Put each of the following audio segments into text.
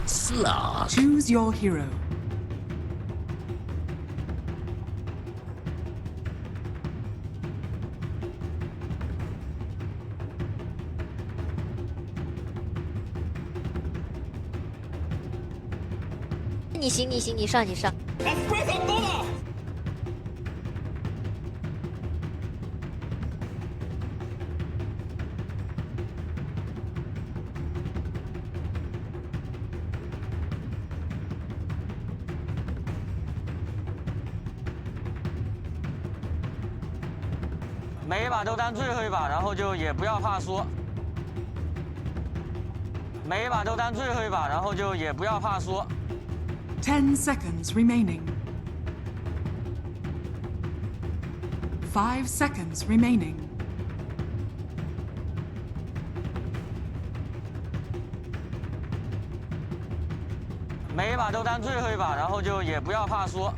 Slog. Choose your hero.你行，你行，你上，你上。每一把都当最后一把，然后就也不要怕输。每一把都当最后一把，然后就也不要怕输。 10 seconds remaining. 5 seconds remaining. 每一把都当最后一把，然后就也不要怕输。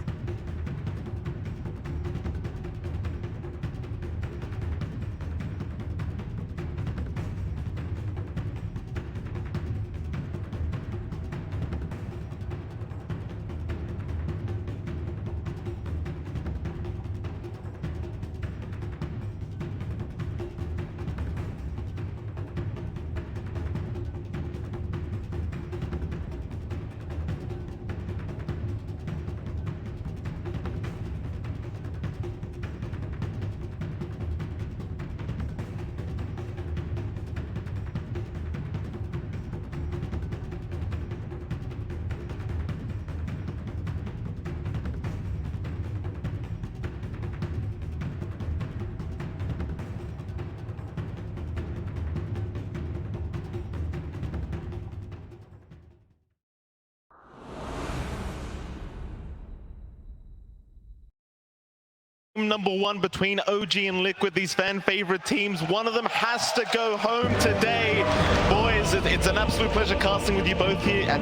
Number one between OG and Liquid, these fan favorite teams. One of them has to go home today. Boys, it's an absolute pleasure casting with you both here at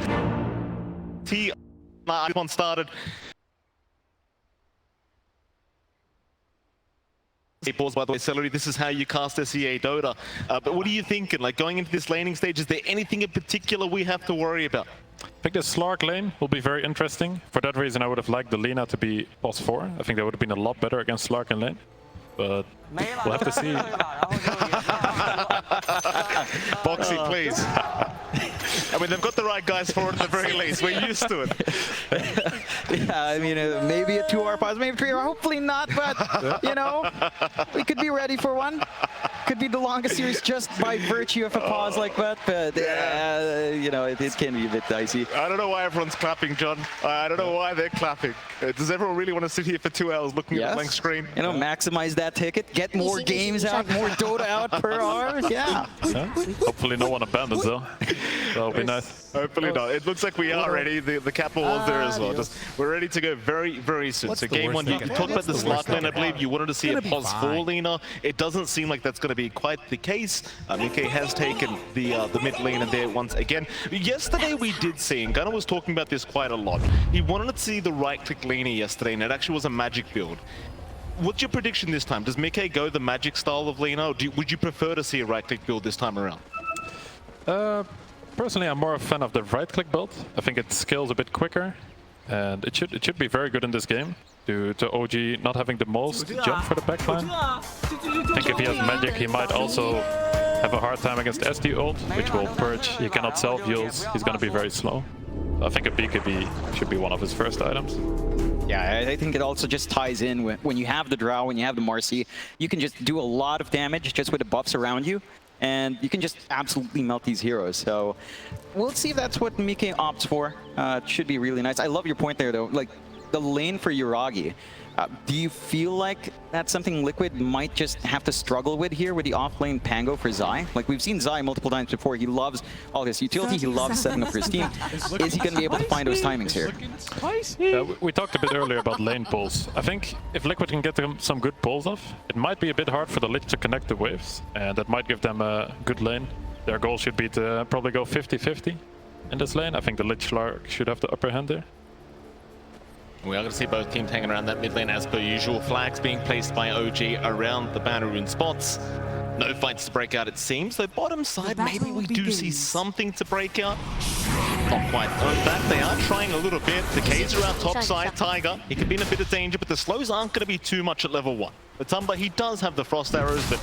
T. One started. Pause, by the way, Celery, this is how you cast SEA Dota. But what are you thinking? Like, going into this laning stage, is there anything in particular we have to worry about? I think the Slark lane will be very interesting. For that reason, I would have liked the Lina to be boss 4. I think that would have been a lot better against Slark in lane. But we'll have to see. Boxy, please. I mean, they've got the right guys for it at the very least. We're used to it. Yeah, I mean, maybe a 2-hour pause, maybe 3-hour, hopefully not, but, you know, we could be ready for one. Could be the longest series just by virtue of a pause like that, but, you know, it can be a bit dicey. I don't know why everyone's clapping, John. I don't know why they're clapping. Does everyone really want to sit here for 2 hours looking at the blank screen? You know, maximize that ticket, get more games out, more Dota out per hour, yeah. Hopefully no one abandons, though. That'll be nice. Hopefully not. It looks like we are ready. The capital was there as well. We're ready to go very, very soon. So game one, you talked about the Slark lane, I believe. You wanted to see a pause for Lina. It doesn't seem like that's going to be quite the case. Mike has taken the mid lane there once again. Yesterday we did see, and Gunnar was talking about this quite a lot. He wanted to see the right-click laner yesterday, and it actually was a magic build. What's your prediction this time? Does Mike go the magic style of Lina, or would you prefer to see a right-click build this time around? Personally, I'm more a fan of the right-click build. I think it scales a bit quicker, and it should be very good in this game. Due to OG not having the most jump for the backline. I think if he has magic, he might also have a hard time against SD ult, which will purge. He cannot self-heals. He's going to be very slow. I think a BKB should be one of his first items. Yeah, I think it also just ties in when you have the Drow, when you have the Marcy, you can just do a lot of damage just with the buffs around you. And you can just absolutely melt these heroes. So we'll see if that's what Mike opts for. It should be really nice. I love your point there, though. Like, the lane for Yuragi. Do you feel like that's something Liquid might just have to struggle with here with the off-lane Pango for Zai? Like, we've seen Zai multiple times before. He loves all this utility. He loves setting up for his team. Is he going to be able to find those timings here? We talked a bit earlier about lane pulls. I think if Liquid can get them some good pulls off, it might be a bit hard for the Lich to connect the waves, and that might give them a good lane. Their goal should be to probably go 50-50 in this lane. I think the Lich Slark should have the upper hand there. We are going to see both teams hanging around that mid lane as per usual. Flags being placed by OG around the banner rune spots. No fights to break out, it seems. Though bottom side, maybe we do see something to break out. Not quite earned that. They are trying a little bit. The K's are out top side. Tiger, he could be in a bit of danger, but the slows aren't going to be too much at level 1. But Tumba, he does have the frost arrows, but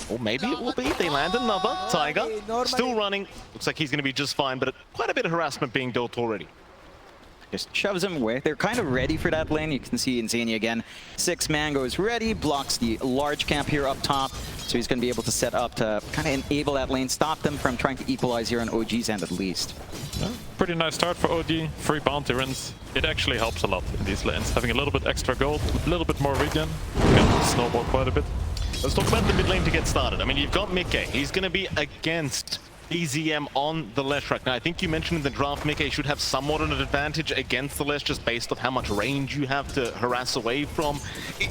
or maybe it will be. They land another. Tiger, still running. Looks like he's going to be just fine, but quite a bit of harassment being dealt already. Just shoves him away. They're kind of ready for that lane. You can see Insania again. 6-man goes ready, blocks the large camp here up top. So he's going to be able to set up to kind of enable that lane, stop them from trying to equalize here on OG's end at least. Yeah, pretty nice start for OG. 3 bounty runs. It actually helps a lot in these lanes. Having a little bit extra gold, a little bit more regen, can snowball quite a bit. Let's talk about the mid lane to get started. I mean, you've got Mickey. He's going to be against BZM on the Lesh right now. I think you mentioned in the draft, Mickey should have somewhat of an advantage against the Lesh just based on how much range you have to harass away from.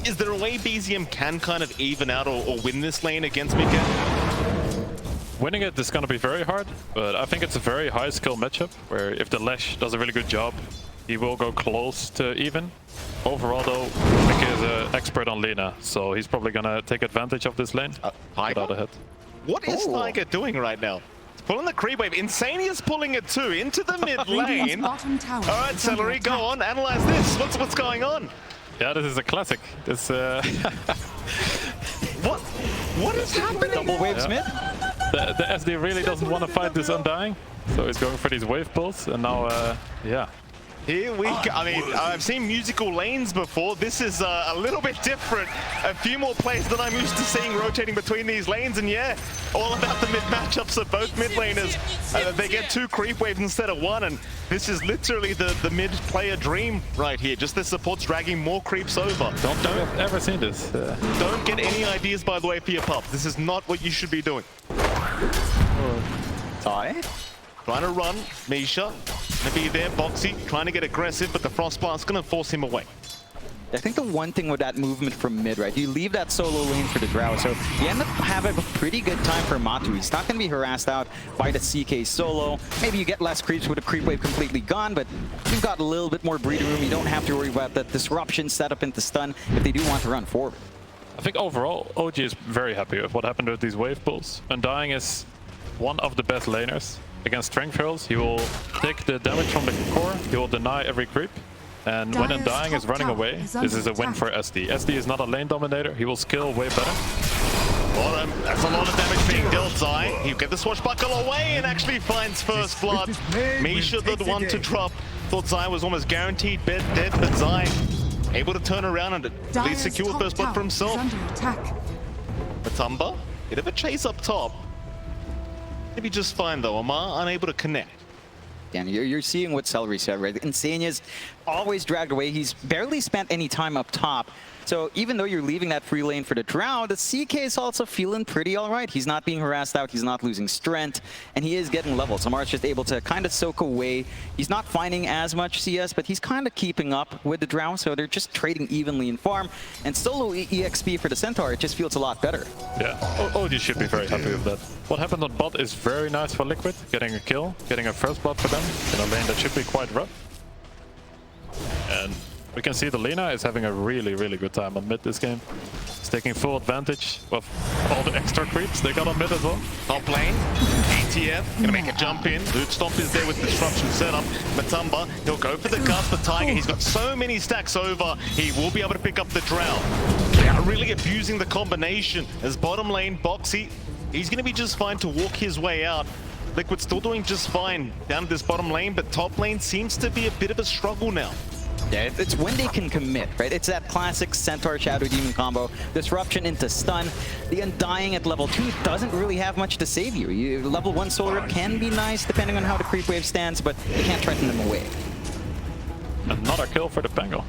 Is there a way BZM can kind of even out or win this lane against Mickey? Winning it is going to be very hard, but I think it's a very high skill matchup where if the Lesh does a really good job, he will go close to even. Overall though, Mickey is an expert on Lina, so he's probably going to take advantage of this lane without a hit. What is Tiger doing right now? Pulling the creep wave. Insania's pulling it too into the mid lane. All right, Celery, go on, analyze this. What's going on? Yeah, this is a classic. This what is happening? Double waves mid. The SD really doesn't want to fight this Undying, so he's going for these wave pulls, and now, yeah. Here we go. I mean, I've seen musical lanes before. This is a little bit different. A few more plays than I'm used to seeing rotating between these lanes. And yeah, all about the mid matchups of both mid laners. They get 2 creep waves instead of 1. And this is literally the mid player dream right here. Just the support's dragging more creeps over. Don't ever seen this. Don't get any ideas, by the way, for your pup. This is not what you should be doing. Tie. Trying to run, Misha. Gonna be there, Boxy, trying to get aggressive, but the Frostblast's gonna force him away. I think the one thing with that movement from mid, right, you leave that solo lane for the Drow, so you end up having a pretty good time for Matu. He's not going to be harassed out by the CK solo. Maybe you get less creeps with a creep wave completely gone, but you've got a little bit more breathing room. You don't have to worry about that disruption setup into stun if they do want to run forward. I think overall, OG is very happy with what happened with these wave pulls. Undying is one of the best laners. Against strength heroes, he will take the damage from the core, he will deny every creep. And when Undying is running away, this is a win for SD. SD is not a lane dominator, he will skill way better. Well, that's a lot of damage being dealt, Zai. He'll get the swashbuckle away and actually finds first blood. Misha the one to drop. Thought Zai was almost guaranteed dead, but Zai able to turn around and at least secure first blood for himself. Matumba, bit of a chase up top. Maybe just fine though, Amar unable to connect. Dan, you're seeing what Celery said, right? Insania's always dragged away. He's barely spent any time up top. So even though you're leaving that free lane for the Drow, the CK is also feeling pretty all right. He's not being harassed out, he's not losing strength, and he is getting levels. Amar's just able to kind of soak away. He's not finding as much CS, but he's kind of keeping up with the Drow, so they're just trading evenly in farm. And solo EXP for the Centaur, it just feels a lot better. Yeah, OG should be very happy with that. What happened on bot is very nice for Liquid, getting a kill, getting a first blood for them in a lane that should be quite rough. And we can see the Lina is having a really, really good time on mid this game. He's taking full advantage of all the extra creeps they got on mid as well. Top lane, ATF, gonna make a jump in. Loot Stomp is there with disruption setup. Matumba, he'll go for the cut for Tiger. He's got so many stacks over, he will be able to pick up the Drow. They are really abusing the combination. As bottom lane, Boxy, he's gonna be just fine to walk his way out. Liquid still doing just fine down at this bottom lane, but top lane seems to be a bit of a struggle now. Yeah, it's when they can commit, right? It's that classic Centaur Shadow Demon combo. Disruption into stun. The Undying at level 2 doesn't really have much to save you. Level 1 Soul Rip can be nice depending on how the creep wave stands, but you can't threaten them away. Another kill for the Bengal.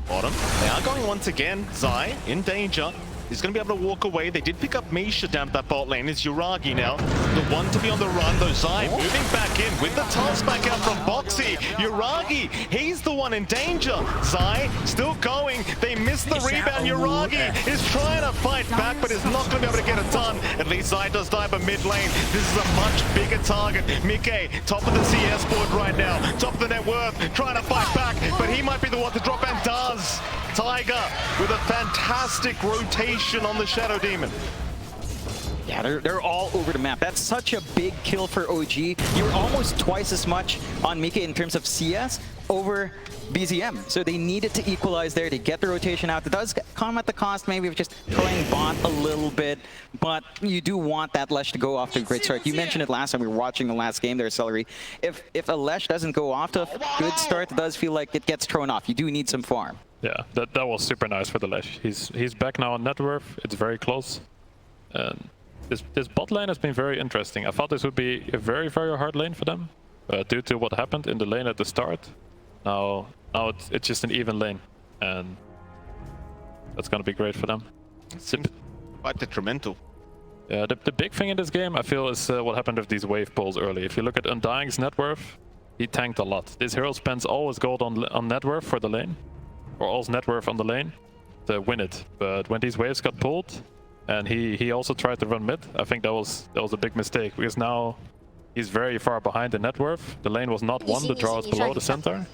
Bottom, they are going once again. Zai in danger. He's going to be able to walk away. They did pick up Misha down that bot lane. It's Yuragi now. The one to be on the run, though. Zai moving back in with the toss back out from Boxy. Yuragi, he's the one in danger. Zai still going. They missed the rebound. Yuragi is trying to fight back, but is not going to be able to get it done. At least Zai does die by mid lane. This is a much bigger target. Mickey, top of the CS board right now. Top of the net worth, trying to fight back, but he might be the one to drop and does. Tiger with a fantastic rotation on the Shadow Demon. Yeah, they're all over the map. That's such a big kill for OG. You're almost twice as much on Mika in terms of CS over BZM. So they needed to equalize there to get the rotation out. It does come at the cost maybe of just throwing bot a little bit, but you do want that Lesh to go off to a great start. You mentioned it last time we were watching the last game there, Celery. If a Lesh doesn't go off to a good start, it does feel like it gets thrown off. You do need some farm. Yeah, that was super nice for the Lesh. He's back now on net worth. It's very close. And this bot lane has been very interesting. I thought this would be a very, very hard lane for them due to what happened in the lane at the start. Now it's just an even lane, and that's gonna be great for them. It's quite detrimental. Yeah, the big thing in this game, I feel, is what happened with these wave pulls early. If you look at Undying's net worth, he tanked a lot. This hero spends all his gold on net worth for the lane, or all his net worth on the lane to win it. But when these waves got pulled, and he also tried to run mid, I think that was a big mistake, because now he's very far behind the net worth. The lane was not won, the draw is below the center.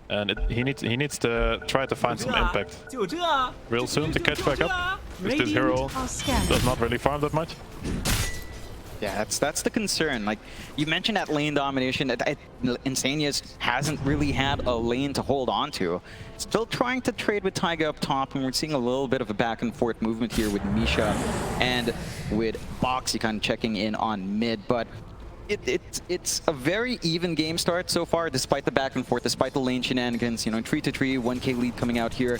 And he needs to try to find some impact real soon to catch back up, because this hero does not really farm that much. Yeah, that's the concern. Like you mentioned, that lane domination, Insanius hasn't really had a lane to hold on to. Still trying to trade with Taiga up top, and we're seeing a little bit of a back and forth movement here with Misha and with Boxy kind of checking in on mid, but it's a very even game start so far, despite the back and forth, despite the lane shenanigans. You know, 3-3, 1k lead coming out here.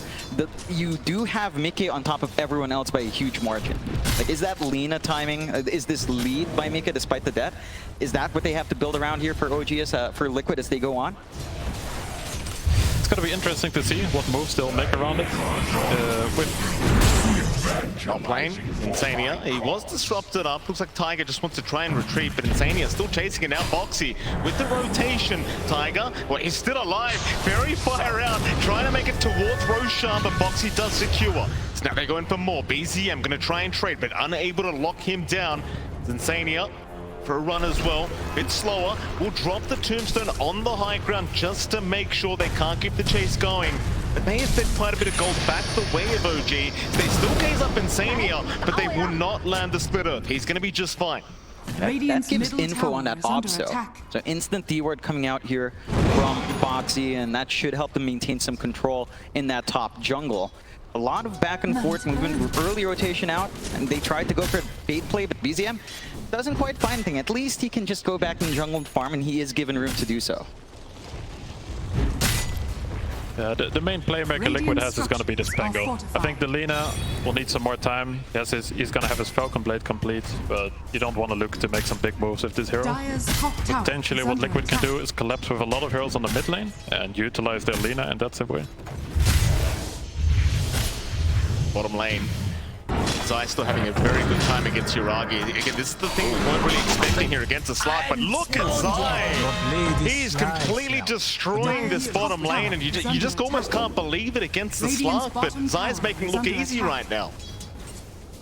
You do have Mickey on top of everyone else by a huge margin. Like, is that Lina timing? Is this lead by Mika despite the death? Is that what they have to build around here for OGS, for Liquid as they go on? It's going to be interesting to see what moves they'll make around it. Top lane, Insania. He was disrupted up. Looks like Tiger just wants to try and retreat, but Insania still chasing it now. Boxy with the rotation. Tiger, well, he's still alive. Very far out, trying to make it towards Roshan, but Boxy does secure. So now they're going for more. BZM gonna try and trade, but unable to lock him down. Insania for a run as well. Bit slower. Will drop the tombstone on the high ground just to make sure they can't keep the chase going. But they have fed quite a bit of gold back the way of OG. They still gaze up Insania, but they will not land the splitter. He's going to be just fine. That gives info on that ops though. So instant D-word coming out here from Boxy, and that should help them maintain some control in that top jungle. A lot of back and forth movement, early rotation out, and they tried to go for a bait play, but BZM doesn't quite find anything. At least he can just go back in the jungle and farm, and he is given room to do so. Yeah, the main playmaker Liquid has is going to be the Spangle. I think the Lina will need some more time. Yes, he's going to have his Falcon Blade complete, but you don't want to look to make some big moves with this hero. Potentially what Liquid can do is collapse with a lot of heroes on the mid lane and utilize their Lina, and that's a win. Bottom lane. Zai still having a very good time against Yuragi. Again, this is the thing we weren't really expecting here against the slot, but look at Zai! He's completely destroying this bottom lane, and you just almost can't believe it against the slot, but Zai's making it look easy right now.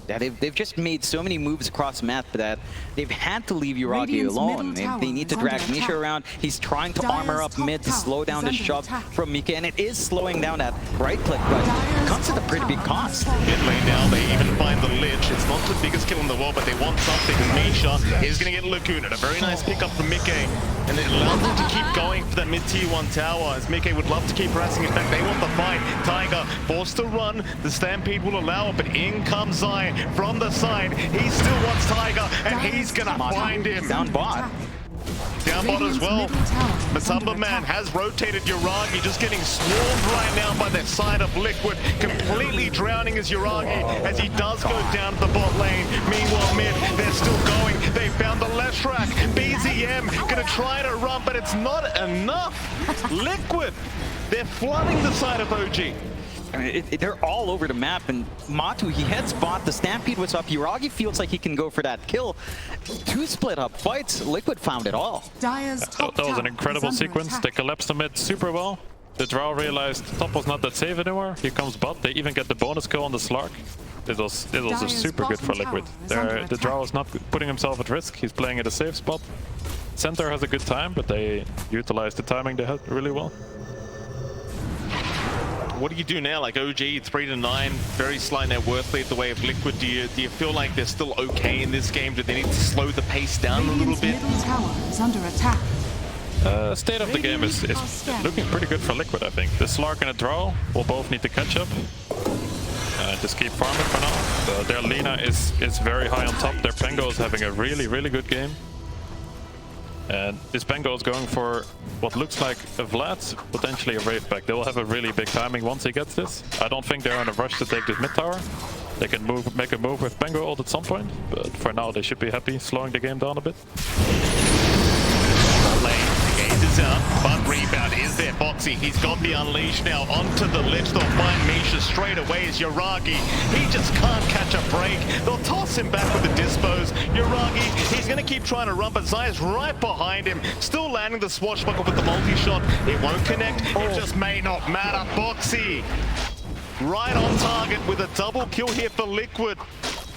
Yeah, they've just made so many moves across the map that they've had to leave Yuragi alone. They need to drag Misha around. He's trying to armor up mid to slow down the shove from Mika, and it is slowing down that right click, but it comes at a pretty big cost. Mid lane now, they even find the Lich. It's not the biggest kill in the world, but they want something. Misha is going to get Lacuna. A very nice pickup from Mika, and it allows them to keep going for that mid tier 1 tower, as Mika would love to keep harassing it back. They want the fight. Tiger forced to run. The Stampede will allow it, but in comes Zai from the side. He still wants Tiger, and he's gonna find him. Down bot. Down bot as well. Masamba Man has rotated Yuragi, just getting swarmed right now by the side of Liquid, completely drowning his Yuragi as he does go down to the bot lane. Meanwhile, mid, they're still going. They found the left track. BZM gonna try to run, but it's not enough. Liquid, they're flooding the side of OG. I mean, they're all over the map, and Matu, he heads bot, the Stampede was up, Yuragi feels like he can go for that kill. 2 split up fights, Liquid found it all. That was an incredible sequence. They collapsed the mid super well. The Drow realized top was not that safe anymore. Here comes bot, they even get the bonus kill on the Slark. It was super good for Liquid. The Drow is not putting himself at risk, he's playing at a safe spot. Center has a good time, but they utilized the timing they had really well. what do you do now? Like OG 3-9, very slight net worth lead the way of Liquid. Do you feel like they're still okay in this game? Do they need to slow the pace down a little bit? Middle tower is under attack. State of the game is looking pretty good for Liquid, I think. The Slark and the Drow will both need to catch up. Just keep farming for now. Their Lina is very high on top. Their Pengo is having a really good game. And this Pengo is going for what looks like a Vlad, potentially a Wraith back. They will have a really big timing once he gets this. I don't think they're in a rush to take this mid tower. They can make a move with Pengo ult at some point, but for now they should be happy slowing the game down a bit. Lane, the gaze is up, but rebound is there. Foxy, he's got the unleash now onto the ledge. They'll find Misha straight away as Yuragi. He just can't catch a break. They'll toss him back with the dispos. Yuragi, he's going to keep trying to run, but Zaya's right behind him, still landing the swashbuckle with the multi-shot. It won't connect. It just may not matter. Foxy, right on target with a double kill here for Liquid.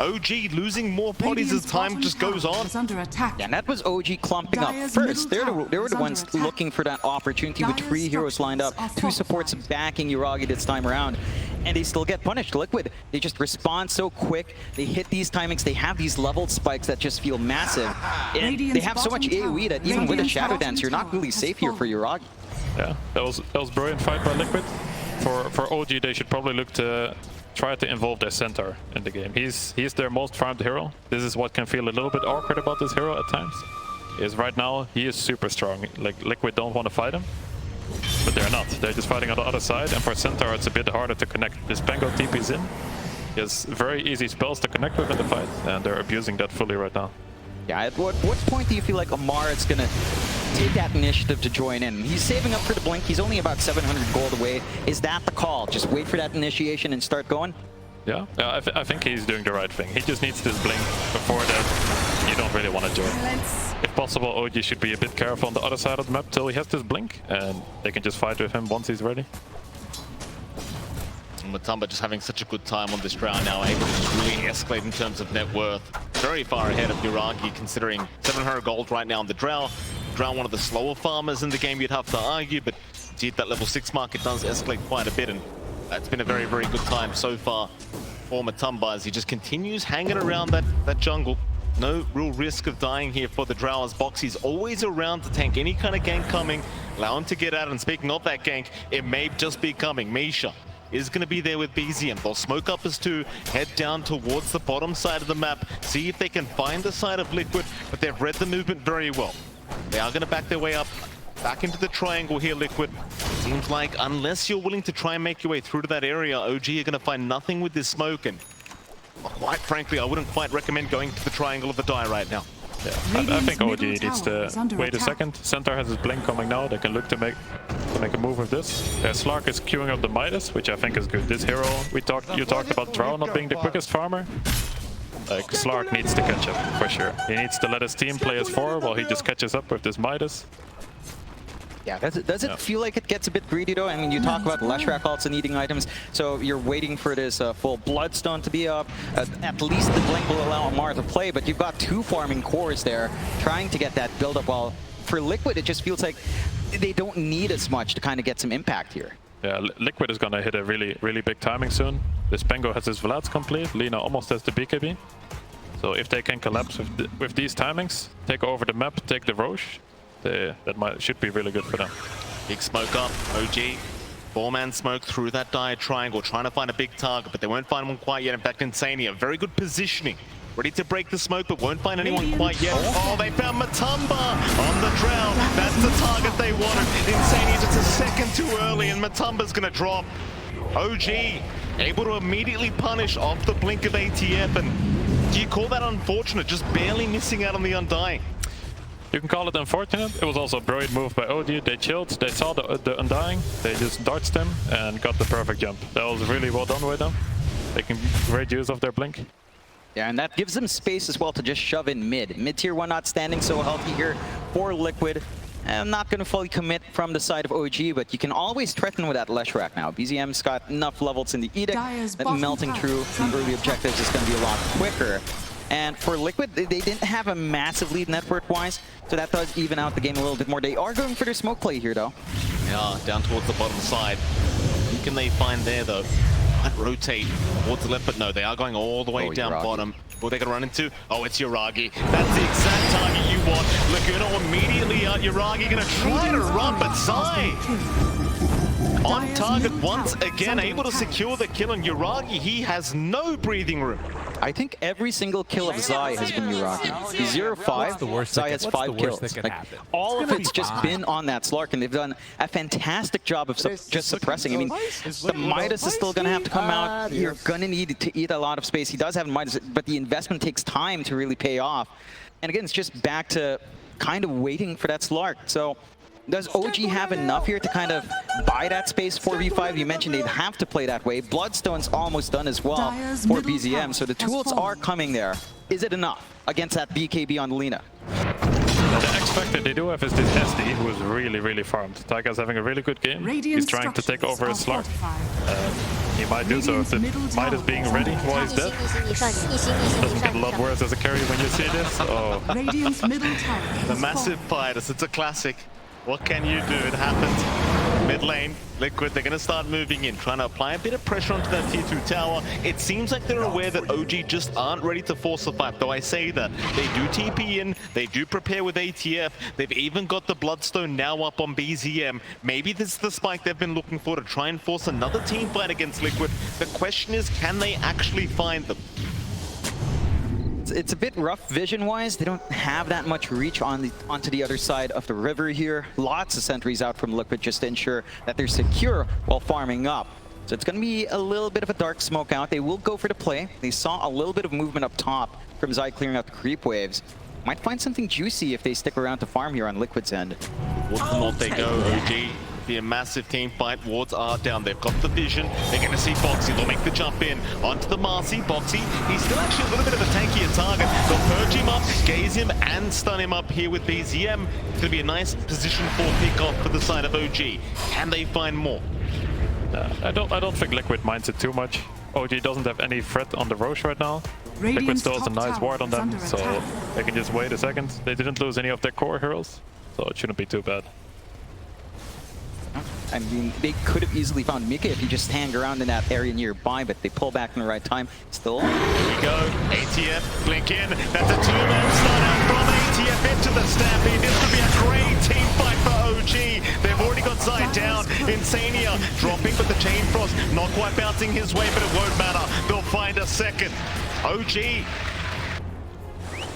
OG losing more bodies as time just goes on. Under attack. Yeah, and that was OG clumping up first. They were the ones looking for that opportunity with 3 heroes lined up, 2 supports backing Yuragi this time around, and they still get punished. Liquid, they just respond so quick. They hit these timings. They have these leveled spikes that just feel massive. And they have so much AoE that even with a Shadow Dance, you're not really safe here for Yuragi. Yeah, that was brilliant fight by Liquid. For OG, they should probably look to try to involve their centaur in the game. He's their most farmed hero. This is what can feel a little bit awkward about this hero at times. Is right now he is super strong. Like Liquid don't want to fight him, but they're not. They're just fighting on the other side. And for centaur, it's a bit harder to connect. This Pengo TP's in. He has very easy spells to connect with in the fight, and they're abusing that fully right now. Yeah, at what point do you feel like Amar is gonna take that initiative to join in? He's saving up for the blink. He's only about 700 gold away. Is that the call? Just wait for that initiation and start going? Yeah, I think he's doing the right thing. He just needs this blink. Before that, you don't really want to join. If possible, OG should be a bit careful on the other side of the map till he has this blink, and they can just fight with him once he's ready. Matamba just having such a good time on this round now, able to just really escalate in terms of net worth. Very far ahead of Yuragi, considering 700 gold right now on the Drow. Drow, one of the slower farmers in the game, you'd have to argue, but to hit that level 6 mark, it does escalate quite a bit, and it's been a very good time so far for Matamba as he just continues hanging around that jungle. No real risk of dying here for the Drow, as Boxy's always around to tank any kind of gank coming, allow him to get out, and speaking of that gank, it may just be coming. Misha is going to be there with BZM. They'll smoke up as 2, head down towards the bottom side of the map, see if they can find the side of Liquid, but they've read the movement very well. They are going to back their way up, back into the triangle here, Liquid. Seems like unless you're willing to try and make your way through to that area, OG are going to find nothing with this smoke, and quite frankly, I wouldn't quite recommend going to the triangle of the die right now. Yeah, I think OG needs to wait a second. Centaur has his blink coming now. They can look to make a move with this. Slark is queuing up the Midas, which I think is good. This hero, you talked about Drow not being the quickest farmer. Like, Slark needs to catch up, for sure. He needs to let his team play as 4 while he just catches up with this Midas. Yeah, does it feel like it gets a bit greedy though? I mean, you talk about Leshrac also needing items, so you're waiting for this full Bloodstone to be up. At least the blink will allow Amar to play, but you've got 2 farming cores there trying to get that build up, while for Liquid it just feels like they don't need as much to kind of get some impact here. Yeah, Liquid is gonna hit a really big timing soon. This Pengo has his Vlads complete, Lina almost has the BKB. So if they can collapse with these timings, take over the map, take the Roche, should be really good for them. Big smoke up, OG. 4-man smoke through that dire triangle, trying to find a big target, but they won't find one quite yet. In fact, Insania, very good positioning. Ready to break the smoke, but won't find anyone quite yet. Oh, they found Matamba on the Drow. That's the target they wanted. Insania just a second too early, and Matamba's gonna drop. OG able to immediately punish off the blink of ATF, and do you call that unfortunate? Just barely missing out on the Undying. You can call it unfortunate. It was also a brilliant move by OG. They chilled, they saw the Undying, they just dodged him and got the perfect jump. That was really well done with them. Taking great use of their blink. Yeah, and that gives them space as well to just shove in mid. Mid-tier 1 not standing so healthy here for Liquid. I'm not going to fully commit from the side of OG, but you can always threaten with that Leshrac now. BZM's got enough levels in the Edict that melting through the early objectives is going to be a lot quicker. And for Liquid, they didn't have a massive lead network-wise, so that does even out the game a little bit more. They are going for their smoke play here, though. Yeah, down towards the bottom side. can they find there, though? Might rotate towards the left, but no, they are going all the way down Yuragi. bottom. Who are they going to run into? Oh, it's Yuragi. That's the exact target you want. Laguna immediately out. Yuragi going to try to run, but Zai on target once again, able to secure the kill on Yuragi. He has no breathing room. I think every single kill of Zai has been Yuragi. He's 0-5, Zai has 5 kills. Like, all of it's just been on that Slark, and they've done a fantastic job of just suppressing. I mean, the Midas is still going to have to come out. You're going to need to eat a lot of space. He does have Midas, but the investment takes time to really pay off. And again, it's just back to kind of waiting for that Slark. So does OG have enough here to kind of buy that space 4v5? You mentioned they'd have to play that way. Bloodstone's almost done as well for BZM, so the tools are coming there. Is it enough against that BKB on Lina? The X factor they do have is this SD, who is really, really farmed. Taiga's having a really good game. He's trying to take over his Slark. He might do so if the Midas being ready while he's dead. Doesn't get a lot worse as a carry when you see this. Oh. Radiant's middle tower. The massive Midas, it's a classic. What can you do? It happens. Mid lane, Liquid, they're going to start moving in, trying to apply a bit of pressure onto that tier 2 tower. It seems like they're aware that OG just aren't ready to force a fight, though I say that. They do TP in, they do prepare with ATF, they've even got the Bloodstone now up on BZM. Maybe this is the spike they've been looking for to try and force another team fight against Liquid. The question is, can they actually find them? It's a bit rough vision-wise. They don't have that much reach onto the other side of the river here. Lots of sentries out from Liquid just to ensure that they're secure while farming up. So it's going to be a little bit of a dark smoke out. They will go for the play. They saw a little bit of movement up top from Zai clearing out the creep waves. Might find something juicy if they stick around to farm here on Liquid's end. Would not they go, OG? Be a massive team fight. Wards are down. They've got the vision. They're going to see Boxy. They'll make the jump in onto the Marcy. Boxy, he's still actually a little bit of a tankier target. They'll purge him up, gaze him, and stun him up here with BZM. It's going to be a nice position for pickoff for the side of OG. Can they find more? I don't think Liquid minds it too much. OG doesn't have any threat on the Roche right now. Liquid still has a nice ward on them, so they can just wait a second. They didn't lose any of their core heroes, so it shouldn't be too bad. I mean, they could have easily found Mika if he just hang around in that area nearby, but they pull back in the right time. Still. Here we go. ATF, blink in. That's a two-man start out from ATF into the Stampede. This could be a great team fight for OG. They've already got Zai down. Insania dropping, but the Chain Frost not quite bouncing his way, but it won't matter. They'll find a second. OG.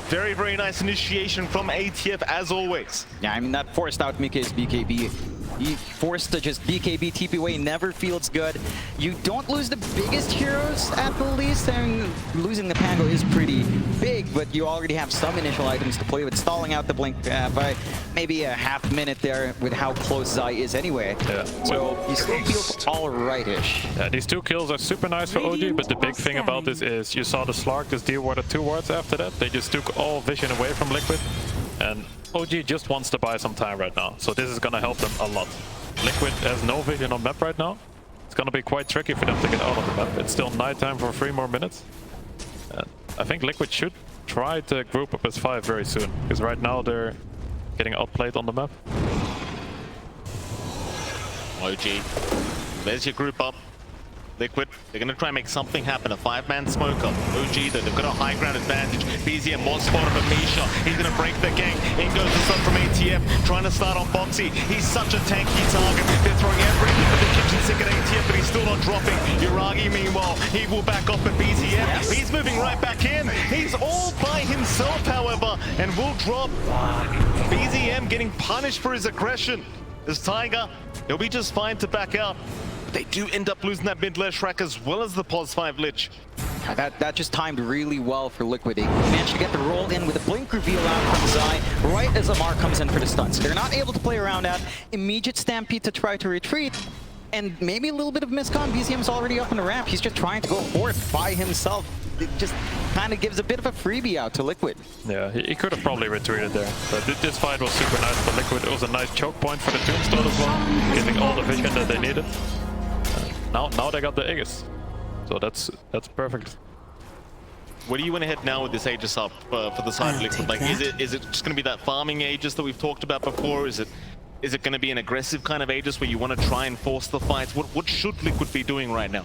Very, very nice initiation from ATF as always. Yeah, I mean, that forced out Mika's BKB. He forced to just BKB TP away, never feels good. You don't lose the biggest heroes at the least, and losing the Pango is pretty big, but you already have some initial items to play with, stalling out the Blink by maybe a half minute there with how close Zai is anyway. Yeah. So he still feels alright-ish. Yeah, these 2 kills are super nice for OG, but the big thing about this is you saw the Slark just deal warded 2 wards after that. They just took all vision away from Liquid, and OG just wants to buy some time right now, so this is gonna help them a lot. Liquid has no vision on map right now. It's gonna be quite tricky for them to get out of the map. It's still nighttime for 3 more minutes. And I think Liquid should try to group up as 5 very soon, because right now they're getting outplayed on the map. OG, there's your group up. Liquid, they're going to try and make something happen. A 5-man smoke up. OG, though, they've got a high ground advantage. BZM was spotted by Misha. He's going to break the gang. In goes the stun from ATF, trying to start on Boxy. He's such a tanky target. They're throwing everything at the kitchen sink at ATF, but he's still not dropping. Yuragi, meanwhile, he will back off at BZM. Yes. He's moving right back in. He's all by himself, however, and will drop. BZM getting punished for his aggression. As Tiger, he'll be just fine to back out. They do end up losing that mid-lash rack as well as the Pos 5 Lich. That just timed really well for Liquid. They managed to get the roll in with a blink reveal out from Zai right as Amar comes in for the stuns. They're not able to play around that. Immediate Stampede to try to retreat. And maybe a little bit of miscon. BZM's already up on the ramp. He's just trying to go forth by himself. It just kind of gives a bit of a freebie out to Liquid. Yeah, he could have probably retreated there. But this fight was super nice for Liquid. It was a nice choke point for the Tombstone as well, giving all the vision that they needed. Now they got the Aegis, so that's perfect. Where do you want to head now with this Aegis up for the side of Liquid? Like, is it just going to be that farming Aegis that we've talked about before? Is it Is it going to be an aggressive kind of Aegis where you want to try and force the fights? What should Liquid be doing right now?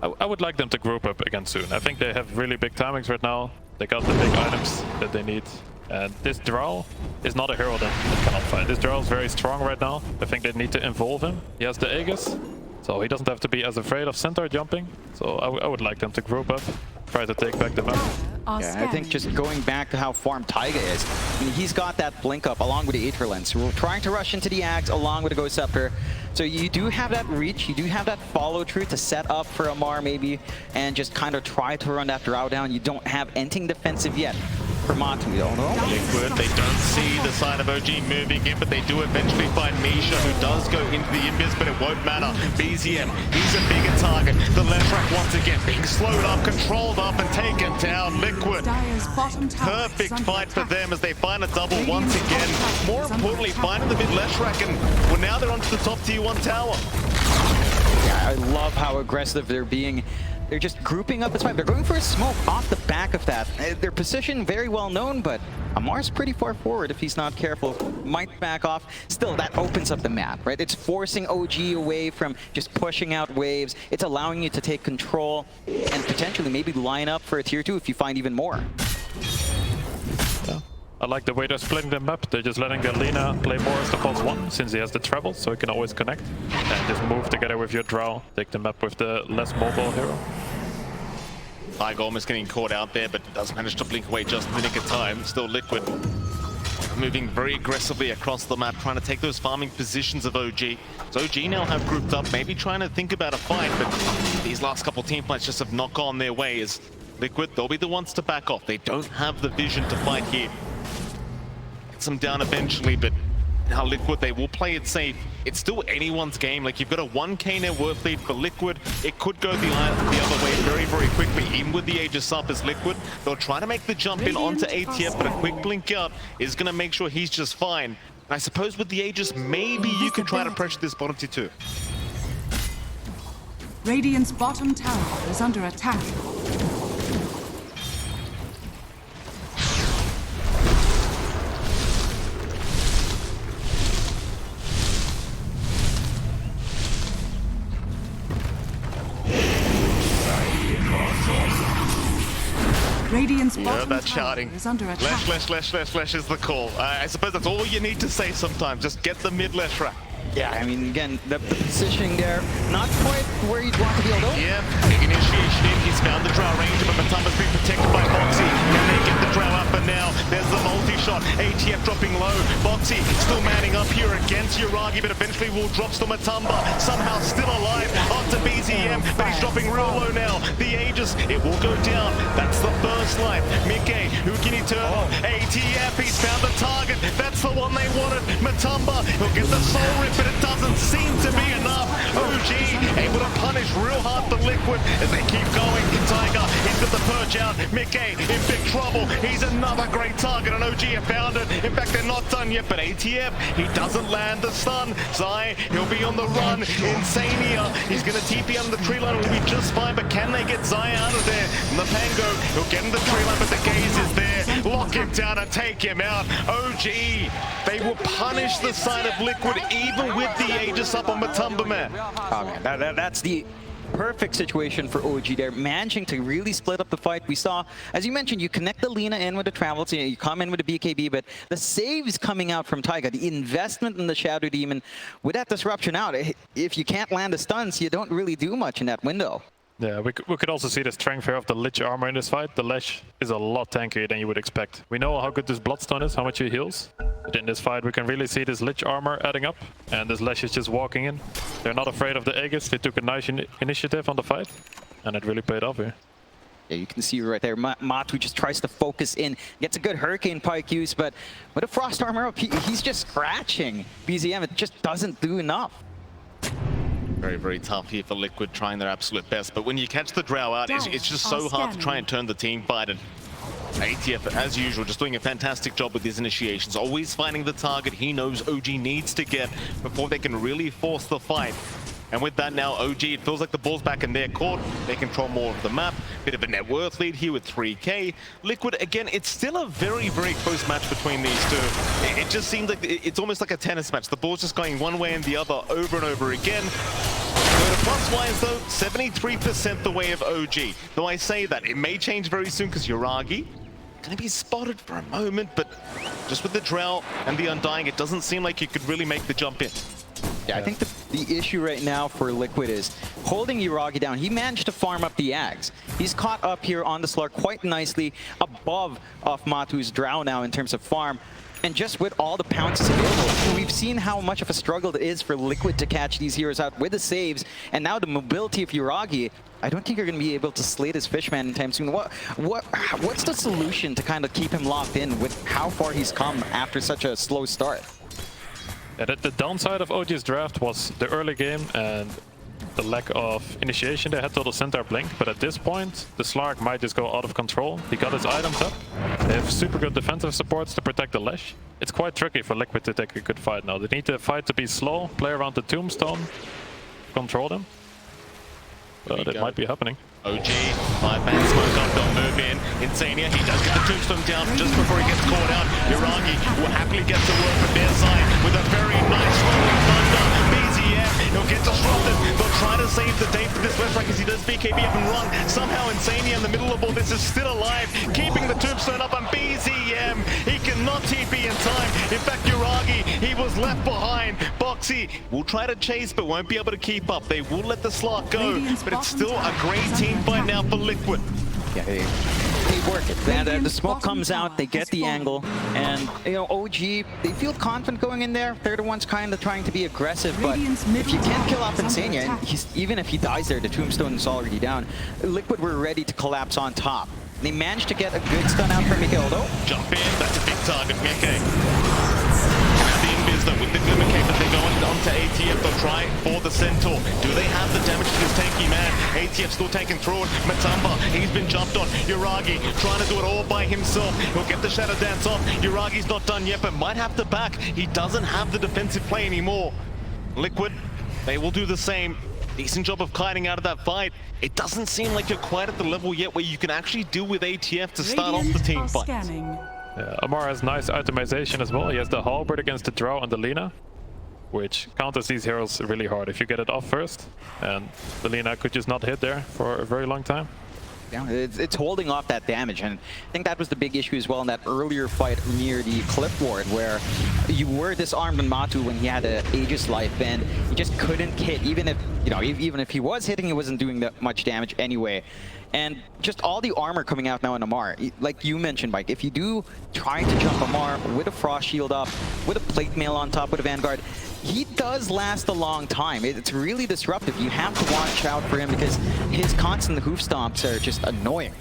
I would like them to group up again soon. I think they have really big timings right now. They got the big items that they need. And this Drow is not a hero that cannot fight. This Drow is very strong right now. I think they need to involve him. He has the Aegis, so he doesn't have to be as afraid of centaur jumping. So I would like them to group up, try to take back the map. Yeah, I think just going back to how farmed Taiga is, I mean, he's got that blink up along with the Aether Lens. We're trying to rush into the Axe along with the Ghost Scepter. So you do have that reach, you do have that follow through to set up for Amar maybe, and just kind of try to run that Drow down. You don't have anything defensive yet for Matu, you don't know. Liquid, they don't see the side of OG moving in, but they do eventually find Misha, who does go into the Invis, but it won't matter. BZM, he's a bigger target. The left rack once again being slowed up, controlled up, and taken down. Liquid, Dire's bottom tower perfect is under fight for attack. them as they find a double once again. More importantly, finding the mid left rack, and well, now they're onto the top tier 1 tower. Yeah, I love how aggressive they're being. They're just grouping up. It's fine. They're going for a smoke off the back of that. Their position very well known, but Amar's pretty far forward if he's not careful. Might back off. Still, that opens up the map, right? It's forcing OG away from just pushing out waves. It's allowing you to take control and potentially maybe line up for a tier 2 if you find even more. Yeah. I like the way they're splitting the map. They're just letting Galena play more as the false 1 since he has the travel, so he can always connect. And just move together with your Drow. Take the map with the less mobile hero. Taiga almost getting caught out there, but does manage to blink away just in the nick of time. Still Liquid moving very aggressively across the map, trying to take those farming positions of OG. So OG now have grouped up, maybe trying to think about a fight, but these last couple team fights just have not gone their way. As Liquid, they'll be the ones to back off. They don't have the vision to fight here. Gets them down eventually, but now Liquid, they will play it safe. It's still anyone's game. Like, you've got a 1k net worth lead for Liquid. It could go the other way very, very quickly. Even with the Aegis up as Liquid, they'll try to make the jump in onto ATF, but a quick blink out is going to make sure he's just fine. I suppose with the Aegis, maybe you can try to pressure this bottom tier too. Radiant's bottom tower is under attack. Radiant's bottom that tower shouting. is under attack. Flesh is the call. I suppose that's all you need to say sometimes. Just get the mid left rack. Yeah, I mean, again, the positioning there, not quite where you'd want to be, although. Yeah, big initiation in. He's found the Drow range, but Matumba's been protected by Boxy. Can they get the Drow up? And now there's the multi-shot. ATF dropping low. Boxy still manning up here against Yuragi, but eventually will drops to Matumba. Somehow still alive onto BZM, but he's dropping real low now. The Aegis, it will go down. That's the first life. Mickey, who can he turn on? ATF, he's found the target. That's the one they wanted. Matumba, he'll get the soul rip, but it doesn't seem to be enough. OG able to punish real hard for Liquid as they keep going. Taiga into the perch out. Mickey in big trouble. He's another great target, and OG have found it. In fact, they're not done yet, but ATF, he doesn't land the stun. Zai, he'll be on the run. Insania, he's going to TP under the tree line. Will be just fine, but can they get Zai out of there? Napango, he'll get in the tree line, but the gaze is there. Lock him down and take him out. OG, they will punish the side of Liquid even with the Aegis up on Matumba, man. Oh, man, that's the perfect situation for OG there, managing to really split up the fight. We saw, as you mentioned, you connect the Lina in with the travel, so you come in with the BKB, but the saves coming out from Taiga, the investment in the Shadow Demon, with that disruption out, if you can't land the stuns, you don't really do much in that window. Yeah, we could also see the strength here of the Lich armor in this fight. The Lash is a lot tankier than you would expect. We know how good this Bloodstone is, how much he heals. But in this fight, we can really see this Lich armor adding up. And this Lash is just walking in. They're not afraid of the Aegis. They took a nice initiative on the fight. And it really paid off here. Yeah, you can see right there, Matu just tries to focus in, gets a good Hurricane Pike use, but with a Frost armor up, he's just scratching BZM. It just doesn't do enough. Very, very tough here for Liquid, trying their absolute best. But when you catch the Drow out, it's just so hard to try and turn the team fight. And ATF, as usual, just doing a fantastic job with his initiations. Always finding the target he knows OG needs to get before they can really force the fight. And with that now, OG, it feels like the ball's back in their court. They control more of the map. Bit of a net worth lead here with 3K. Liquid, again, it's still a very, very close match between these two. It just seems like it's almost like a tennis match. The ball's just going one way and the other over and over again. The plus-wise, though, 73% the way of OG. Though I say that, it may change very soon because Yuragi going to be spotted for a moment, but just with the Drow and the Undying, it doesn't seem like you could really make the jump in. Yeah, I think the issue right now for Liquid is holding Yuragi down. He managed to farm up the Ags. He's caught up here on the Slug quite nicely above of Matu's Drow now in terms of farm. And just with all the pounces available, we've seen how much of a struggle it is for Liquid to catch these heroes out with the saves. And now the mobility of Yuragi, I don't think you're going to be able to slay this Fishman anytime soon. What's the solution to kind of keep him locked in with how far he's come after such a slow start? Yeah, the downside of OG's draft was the early game and the lack of initiation. They had total Centaur blink, but at this point, the Slark might just go out of control. He got his items up. They have super good defensive supports to protect the Lesh. It's quite tricky for Liquid to take a good fight now. They need the fight to be slow, play around the Tombstone, control them. But it might be happening. OG, 5-man smoke up, they'll move in. Insania, he does get the Tombstone down just before he gets caught out. Yuragi will happily get to work from their side with a very nice rolling thunder. BZM, he'll get disrupted. They'll try to save the day for this West because he does BKB up and run. Somehow Insania in the middle of all this is still alive, keeping the Tombstone up, and BZM, he cannot TP in time. In fact, Yuragi, he was left behind. Boxy will try to chase but won't be able to keep up. They will let the Slark go, but it's still a great team fight now for Liquid. Yeah, they work it. And the smoke comes out, they get the angle, and you know, OG, they feel confident going in there. They're the ones kind of trying to be aggressive, but if you can't kill off Insania, and even if he dies there, the Tombstone is already down. Liquid were ready to collapse on top. They managed to get a good stun out from Mikhail though. Jump in, that's a big target, Mikke. With the Glimmer Cape, but they're going on to ATF. They'll try for the Centaur. Do they have the damage to this tanky man? ATF still taking through it. Matamba, he's been jumped on. Yuragi trying to do it all by himself. He'll get the Shadow Dance off. Yuragi's not done yet, but might have to back. He doesn't have the defensive play anymore. Liquid, they will do the same. Decent job of kiting out of that fight. It doesn't seem like you're quite at the level yet where you can actually deal with ATF to start off the team fight. Amar has nice itemization as well. He has the Halberd against the Drow and the Lina, which counters these heroes really hard if you get it off first. And the Lina could just not hit there for a very long time. Yeah, it's holding off that damage, and I think that was the big issue as well in that earlier fight near the Cliff Ward, where you were disarmed on Matu when he had an Aegis life, and he just couldn't hit. Even if, you know, even if he was hitting, he wasn't doing that much damage anyway. And just all the armor coming out now in Amar, like you mentioned, Mike, if you do try to jump Amar with a Frost Shield up, with a Plate Mail on top, with a Vanguard, he does last a long time. It's really disruptive. You have to watch out for him because his constant hoof stomps are just annoying.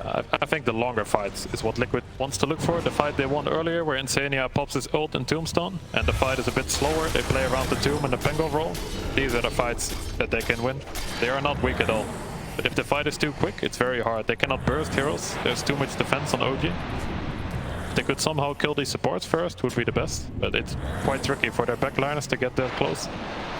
I think the longer fights is what Liquid wants to look for. The fight they won earlier where Insania pops his ult and Tombstone, and the fight is a bit slower. They play around the Tomb and the Penguin roll. These are the fights that they can win. They are not weak at all. But if the fight is too quick, it's very hard. They cannot burst heroes. There's too much defense on OG. If they could somehow kill these supports first, would be the best. But it's quite tricky for their backliners to get that close.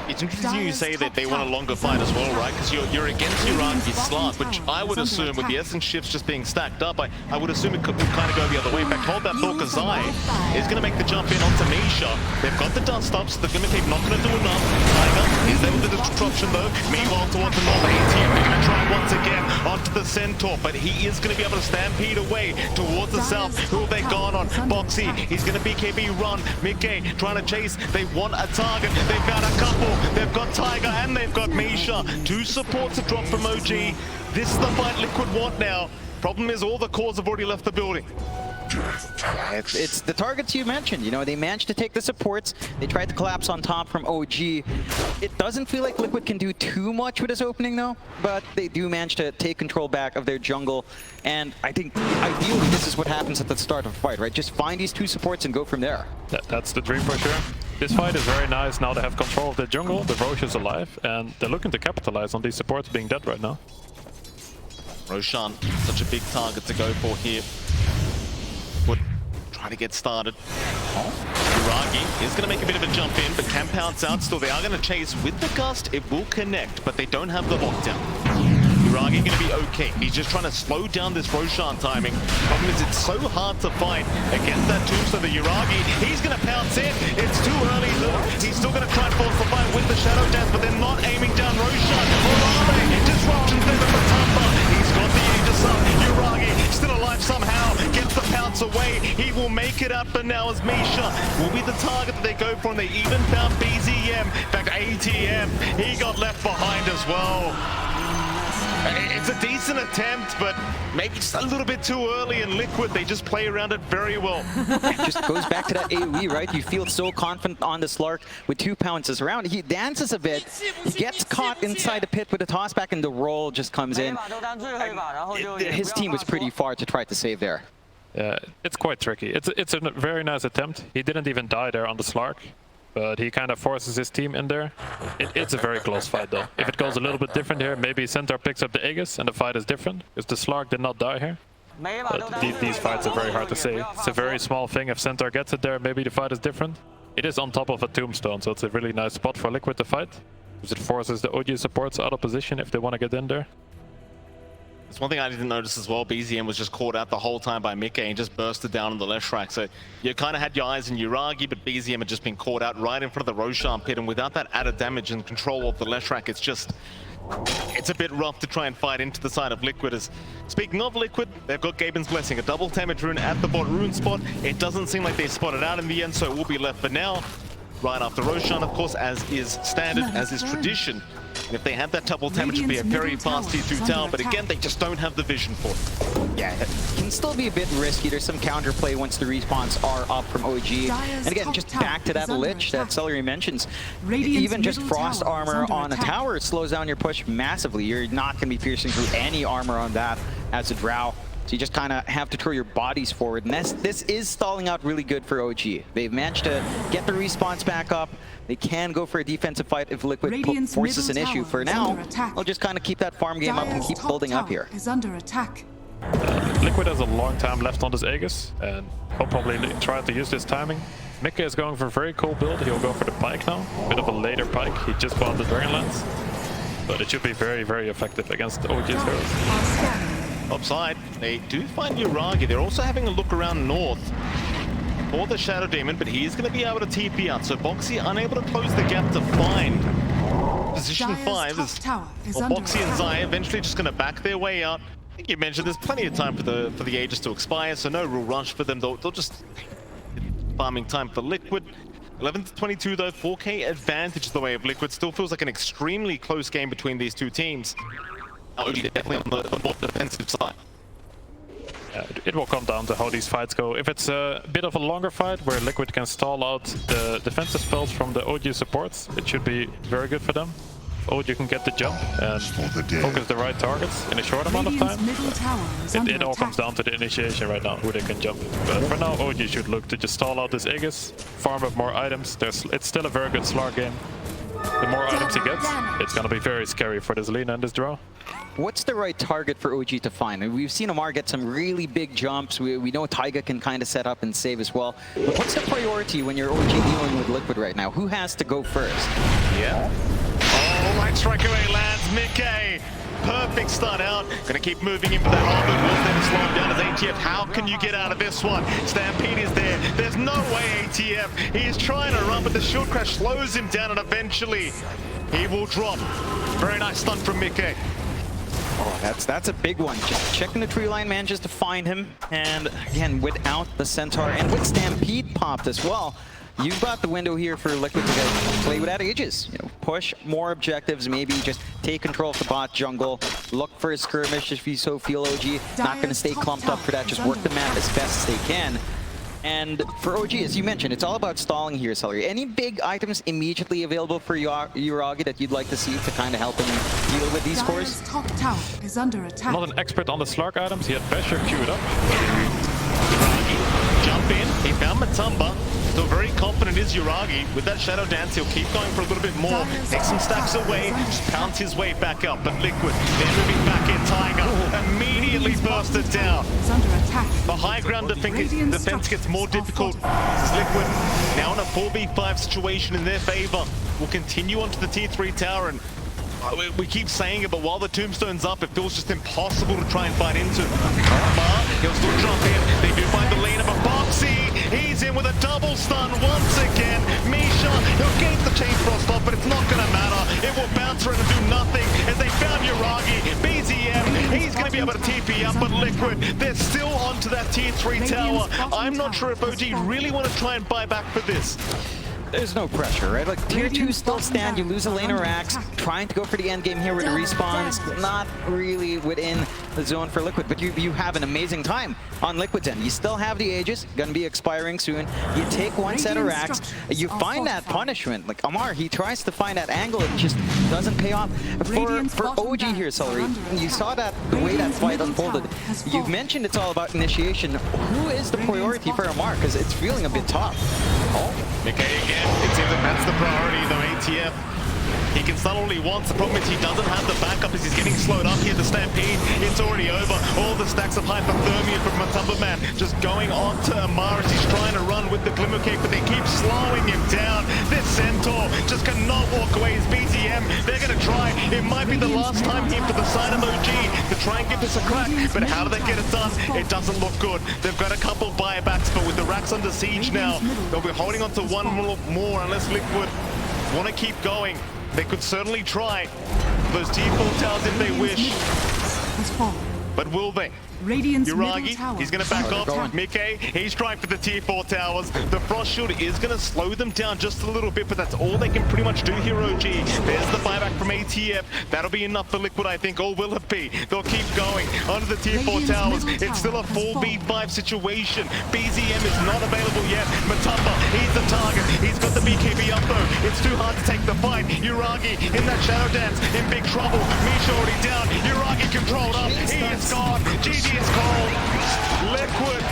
It's interesting you say that they want a longer fight as well, right? Because you're against Yuragi's Slark, which I would assume with the Essence shifts just being stacked up, I would assume it could kind of go the other way. In fact, hold that thought, because Zai is going to make the jump in onto Misha. They've got the dust up, so they're going to keep not going to do enough. Tiger is there with the disruption though. Meanwhile, towards the north, ATM are going to try once again onto the Centaur, but he is going to be able to stampede away towards the south. Who have they gone on? Boxy, he's going to BKB run. Mikke trying to chase. They want a target. They've got a couple. They've got Tiger and they've got Misha. Two supports have dropped from OG. This is the fight Liquid want now. Problem is all the cores have already left the building. It's the targets you mentioned. You know, they managed to take the supports. They tried to collapse on top from OG. It doesn't feel like Liquid can do too much with this opening though, but they do manage to take control back of their jungle. And I think ideally this is what happens at the start of a fight, right? Just find these two supports and go from there. That's the dream for sure. This fight is very nice. Now they have control of the jungle. The Roche is alive, and they're looking to capitalize on these supports being dead right now. Roshan, such a big target to go for here. Would try to get started. Yuragi is going to make a bit of a jump in, but can pounce out. Still, they are going to chase with the gust. It will connect, but they don't have the lockdown. Uragi going to be okay. He's just trying to slow down this Roshan timing. Problem is, it's so hard to fight against that Tombstone. The Uragi, he's going to pounce in. It's too early, though. He's still going to try and force the fight with the Shadow Dance, but they're not aiming down Roshan. Orale, disruptions there with Matumba. He's got the Aegis up. Uragi still alive somehow. Gets the pounce away. He will make it up, but now as Misha will be the target that they go for, and they even found BZM. In fact, ATM, he got left behind as well. It's a decent attempt, but maybe just a little bit too early, and Liquid, they just play around it very well. It just goes back to that AoE, right? You feel so confident on the Slark with 2 pounces around. He dances a bit, he gets caught inside the pit with a toss back, and the roll just comes in. His team was pretty far to try to save there. Yeah, it's quite tricky. It's a very nice attempt. He didn't even die there on the Slark, but he kind of forces his team in there. It's a very close fight, though. If it goes a little bit different here, maybe Centaur picks up the Aegis and the fight is different, because the Slark did not die here. But these fights are very hard to say. It's a very small thing. If Centaur gets it there, maybe the fight is different. It is on top of a Tombstone, so it's a really nice spot for Liquid to fight, because it forces the OG supports out of position if they want to get in there. It's one thing I didn't notice as well. BZM was just caught out the whole time by Mikke and just bursted down on the left track. So you kind of had your eyes on Uragi, but BZM had just been caught out right in front of the Roshan pit. And without that added damage and control of the left track, it's a bit rough to try and fight into the side of Liquid. As speaking of Liquid, they've got Gaben's Blessing, a double damage rune at the bot rune spot. It doesn't seem like they spotted out in the end, so it will be left for now. Right after Roshan, of course, as is standard, as is tradition. And if they had that double damage, it'd be a very fast T2 tower, but again, they just don't have the vision for it. Yeah, it can still be a bit risky. There's some counterplay once the respawns are up from OG. And again, just back to that Lich that Celery mentions. Even just frost armor on a tower slows down your push massively. You're not going to be piercing through any armor on that as a Drow. So you just kind of have to throw your bodies forward. And this is stalling out really good for OG. They've managed to get the respawns back up. They can go for a defensive fight if Liquid forces an issue. For now, they'll just kind of keep that farm game up and keep building up here. Is under attack. Liquid has a long time left on this Aegis, and he'll probably try to use this timing. Mikke is going for a very cool build. He'll go for the Pike now. A bit of a later Pike. He just bought the Dragonlance. But it should be very, very effective against OG's heroes. Upside, they do find Uragi. They're also having a look around north for the Shadow Demon, but he is going to be able to TP out. So Boxy unable to close the gap to find position 5. Boxy and Zaya eventually just going to back their way out. I think you mentioned there's plenty of time for the Aegis to expire, so no real rush for them. They'll just farming time for Liquid. 11-22 though, 4K advantage the way of Liquid. Still feels like an extremely close game between these two teams. Definitely on the more defensive side. It will come down to how these fights go. If it's a bit of a longer fight where Liquid can stall out the defensive spells from the OG supports, it should be very good for them. OG can get the jump and focus the right targets in a short amount of time. It all comes down to the initiation right now, who they can jump. But for now, OG should look to just stall out this Aegis, farm up more items. It's still a very good Slark game. The more items he gets, it's going to be very scary for this Lina and this draw. What's the right target for OG to find? I mean, we've seen Amar get some really big jumps. We know Taiga can kind of set up and save as well. But what's the priority when you're OG dealing with Liquid right now? Who has to go first? Yeah. Oh, light strike away lands. Mikke. Perfect start out. Gonna keep moving in for that armor. Will then slow him down as ATF. How can you get out of this one? Stampede is there. There's no way ATF. He is trying to run, but the shield crash slows him down, and eventually he will drop. Very nice stun from Mikke. Oh, that's a big one. Just checking the tree line, manages to find him. And again, without the Centaur and with Stampede popped as well, you've got the window here for Liquid to play without Aegis. You know, push more objectives, maybe just take control of the bot jungle, look for a skirmish if you so feel. OG not going to stay clumped up for that, just work the map as best as they can. And for OG, as you mentioned, it's all about stalling here, Celery. Any big items immediately available for Uragi that you'd like to see to kind of help him deal with these cores? Top tower is under attack. Not an expert on the Slark items. He had Basher queued up. Jump in. He found Matumba. Still very confident is Uragi. With that Shadow Dance, he'll keep going for a little bit more. Take some stacks away. Just pounce his way back up. But Liquid, they're moving back in. Taiga immediately bursted down. The high ground defense gets more difficult. This is Liquid now in a 4v5 situation in their favor. Will continue onto the T3 tower, and we keep saying it, but while the tombstone's up, it feels just impossible to try and fight into. But he'll still jump in. They do find the lane of a Boxy. He's in with a double stun once again. Misha, he'll gain the chain frost off, but it's not going to matter. It will bounce around and do nothing as they found Yuragi. BZM, he's going to be able to TP up, but Liquid, they're still onto that tier 3 tower. I'm not sure if OG really want to try and buy back for this. There's no pressure, right? Like, tier 2 still stand, you lose a lane or Axe, trying to go for the end game here with respawns, not really within the zone for Liquid, but you have an amazing time on Liquid's end. You still have the Aegis, gonna be expiring soon. You take one set of racks, you find that punishment. Like, Amar, he tries to find that angle, it just doesn't pay off. For OG here, Celery, you saw that the way that fight unfolded. You've mentioned it's all about initiation. Who is the priority for Amar? Because it's feeling a bit tough. Okay, again, it seems like that's the priority, though. ATF, he can stun all he wants. The problem is he doesn't have the backup as he's getting slowed up here. The Stampede, it's already over. All the stacks of hypothermia from Matumba Man just going on to Amar as he's trying to run with the Glimmer Cape, but they keep slowing him down. This Centaur just cannot walk away. His BZM, they're going to try. It might be the last time here for the side of OG to try and give this a crack, but how do they get it done? It doesn't look good. They've got a couple buybacks, but with the racks under siege now, they'll be holding on to one more unless Liquid want to keep going. They could certainly try those tier 4 towers if they wish, but will they? Yuragi, he's going to back off. Mickey, he's trying for the tier 4 towers. The Frost Shield is going to slow them down just a little bit, but that's all they can pretty much do here, OG. There's the buyback from ATF. That'll be enough for Liquid, I think, or will it be? They'll keep going onto the tier 4 towers. It's still a 4v5 situation. BZM is not available yet. Matumba, he's the target. He's got the BKB up, though. It's too hard to take the fight. Yuragi in that Shadow Dance, in big trouble. Misha already down. Yuragi controlled up. He is gone. GG is called. Liquid,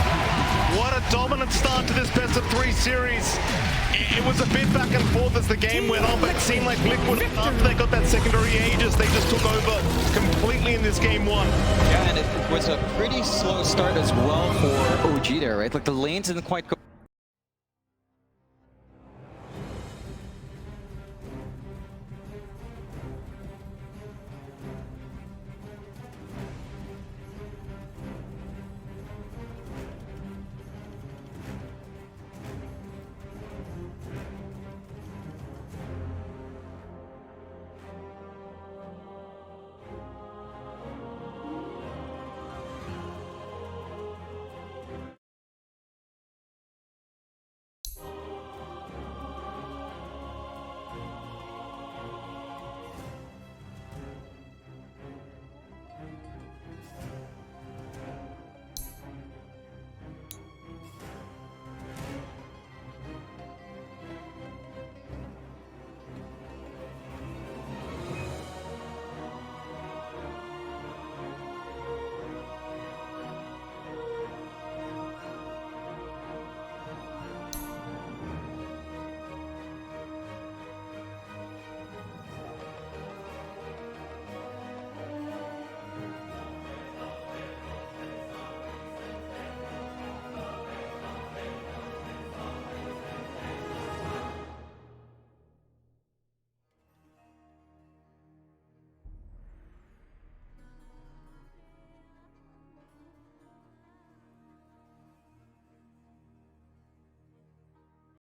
what a dominant start to this best of 3 series. It was a bit back and forth as the game went on, but it seemed like Liquid, after they got that secondary Aegis, they just took over completely in this game 1. Yeah, and it was a pretty slow start as well for OG there, right? Like, the lanes didn't quite go